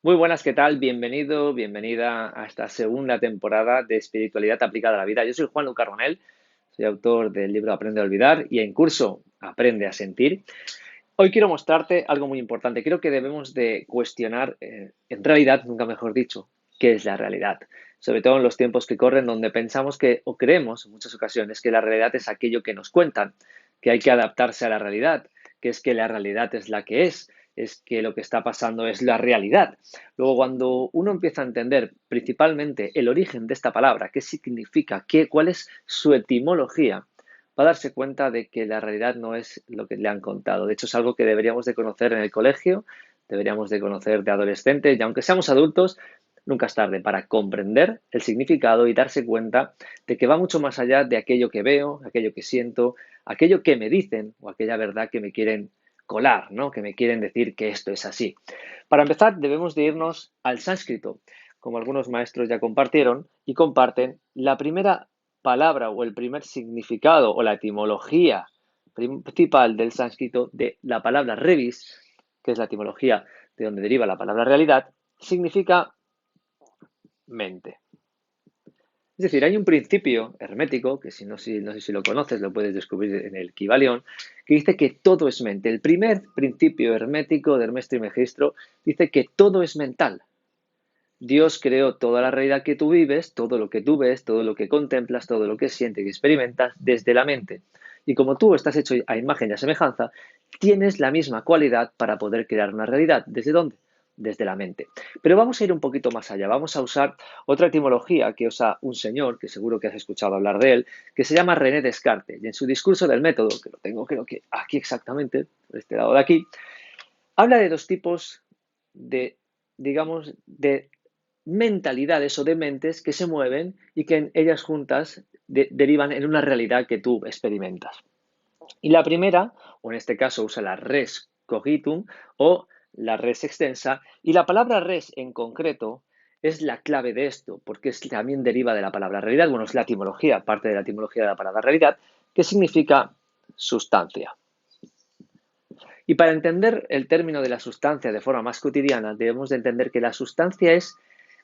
Muy buenas, ¿qué tal? Bienvenido, bienvenida a esta segunda temporada de Espiritualidad aplicada a la vida. Yo soy Juan Luca Ronel, soy autor del libro Aprende a olvidar y en curso Aprende a sentir. Hoy quiero mostrarte algo muy importante. Creo que debemos de cuestionar, en realidad, nunca mejor dicho, qué es la realidad. Sobre todo en los tiempos que corren donde pensamos que, o creemos en muchas ocasiones, que la realidad es aquello que nos cuentan, que hay que adaptarse a la realidad, que es que la realidad es la que es que lo que está pasando es la realidad. Luego, cuando uno empieza a entender principalmente el origen de esta palabra, qué significa, cuál es su etimología, va a darse cuenta de que la realidad no es lo que le han contado. De hecho, es algo que deberíamos de conocer en el colegio, deberíamos de conocer de adolescentes, y aunque seamos adultos, nunca es tarde para comprender el significado y darse cuenta de que va mucho más allá de aquello que veo, aquello que siento, aquello que me dicen o aquella verdad que me quieren colar, ¿no? Que me quieren decir que esto es así. Para empezar, debemos de irnos al sánscrito, como algunos maestros ya compartieron y comparten. La primera palabra o el primer significado o la etimología principal del sánscrito de la palabra revis, que es la etimología de donde deriva la palabra realidad, significa mente. Es decir, hay un principio hermético, que no sé si lo conoces, lo puedes descubrir en el Kybalión, que dice que todo es mente. El primer principio hermético de Hermes Trismegisto dice que todo es mental. Dios creó toda la realidad que tú vives, todo lo que tú ves, todo lo que contemplas, todo lo que sientes y experimentas desde la mente. Y como tú estás hecho a imagen y a semejanza, tienes la misma cualidad para poder crear una realidad. ¿Desde dónde? Desde la mente. Pero vamos a ir un poquito más allá. Vamos a usar otra etimología que usa un señor, que seguro que has escuchado hablar de él, que se llama René Descartes. Y en su discurso del método, que lo tengo creo que aquí exactamente, por este lado de aquí, habla de dos tipos de, digamos, de mentalidades o de mentes que se mueven y que en ellas juntas derivan en una realidad que tú experimentas. Y la primera, o en este caso usa la res cognitum o la res extensa, y la palabra res en concreto es la clave de esto, porque también deriva de la palabra realidad, bueno, es la etimología, parte de la etimología de la palabra realidad, que significa sustancia. Y para entender el término de la sustancia de forma más cotidiana, debemos de entender que la sustancia es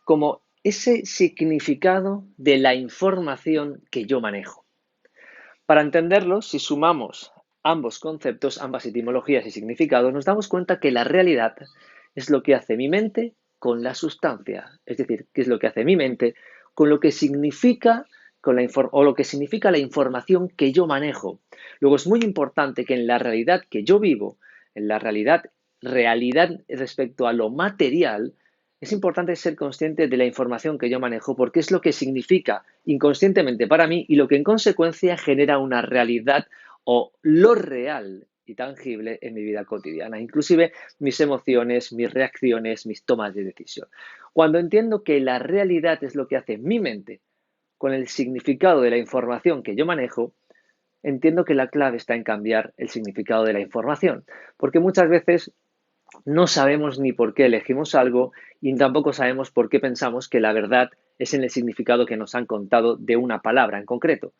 como ese significado de la información que yo manejo. Para entenderlo, si sumamos ambos conceptos, ambas etimologías y significados, nos damos cuenta que la realidad es lo que hace mi mente con la sustancia. Es decir, qué es lo que hace mi mente con lo que significa o lo que significa la información que yo manejo. Luego es muy importante que en la realidad que yo vivo, en la realidad respecto a lo material, es importante ser consciente de la información que yo manejo porque es lo que significa inconscientemente para mí y lo que en consecuencia genera una realidad o lo real y tangible en mi vida cotidiana, inclusive mis emociones, mis reacciones, mis tomas de decisión. Cuando entiendo que la realidad es lo que hace mi mente con el significado de la información que yo manejo, entiendo que la clave está en cambiar el significado de la información, porque muchas veces no sabemos ni por qué elegimos algo y tampoco sabemos por qué pensamos que la verdad es en el significado que nos han contado de una palabra en concreto.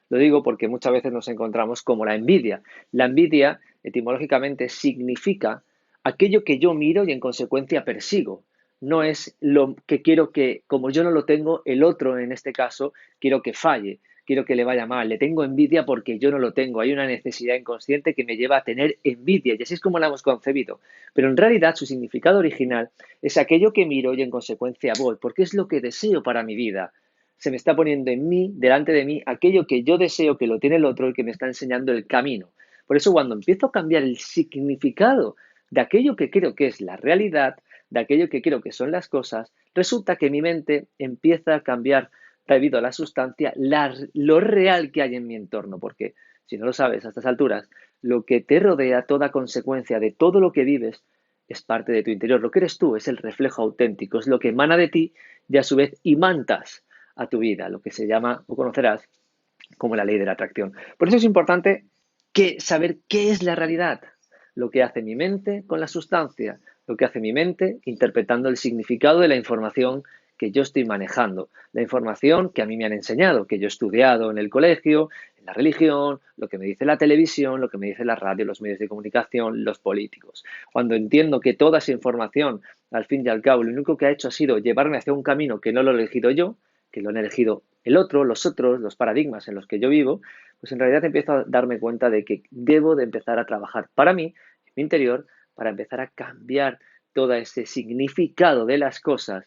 Lo digo porque muchas veces nos encontramos como la envidia. La envidia, etimológicamente, significa aquello que yo miro y en consecuencia persigo. No es lo que quiero que, como yo no lo tengo, el otro, en este caso, quiero que falle, quiero que le vaya mal. Le tengo envidia porque yo no lo tengo. Hay una necesidad inconsciente que me lleva a tener envidia y así es como la hemos concebido. Pero en realidad su significado original es aquello que miro y en consecuencia voy, porque es lo que deseo para mi vida. Se me está poniendo en mí, delante de mí, aquello que yo deseo que lo tiene el otro y que me está enseñando el camino. Por eso cuando empiezo a cambiar el significado de aquello que creo que es la realidad, de aquello que creo que son las cosas, resulta que mi mente empieza a cambiar debido a la sustancia lo real que hay en mi entorno, porque si no lo sabes a estas alturas, lo que te rodea, toda consecuencia de todo lo que vives, es parte de tu interior. Lo que eres tú es el reflejo auténtico, es lo que emana de ti y a su vez imantas a tu vida, lo que se llama, o conocerás, como la ley de la atracción. Por eso es importante saber qué es la realidad, lo que hace mi mente con la sustancia, lo que hace mi mente interpretando el significado de la información que yo estoy manejando, la información que a mí me han enseñado, que yo he estudiado en el colegio, en la religión, lo que me dice la televisión, lo que me dice la radio, los medios de comunicación, los políticos. Cuando entiendo que toda esa información al fin y al cabo, lo único que ha hecho ha sido llevarme hacia un camino que no lo he elegido yo, que lo han elegido el otro, los otros, los paradigmas en los que yo vivo, pues en realidad empiezo a darme cuenta de que debo de empezar a trabajar para mí, en mi interior, para empezar a cambiar todo ese significado de las cosas,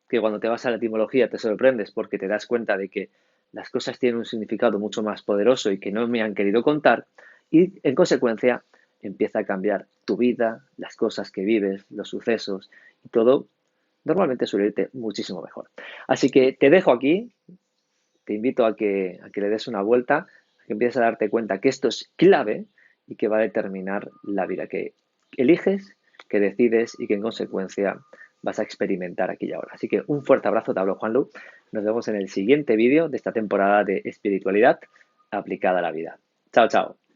que cuando te vas a la etimología te sorprendes porque te das cuenta de que las cosas tienen un significado mucho más poderoso y que no me han querido contar, y en consecuencia empieza a cambiar tu vida, las cosas que vives, los sucesos y todo normalmente suele irte muchísimo mejor. Así que te dejo aquí, te invito a que le des una vuelta, a que empieces a darte cuenta que esto es clave y que va a determinar la vida que eliges, que decides y que en consecuencia vas a experimentar aquí y ahora. Así que un fuerte abrazo, te hablo Juanlu. Nos vemos en el siguiente vídeo de esta temporada de espiritualidad aplicada a la vida. Chao, chao.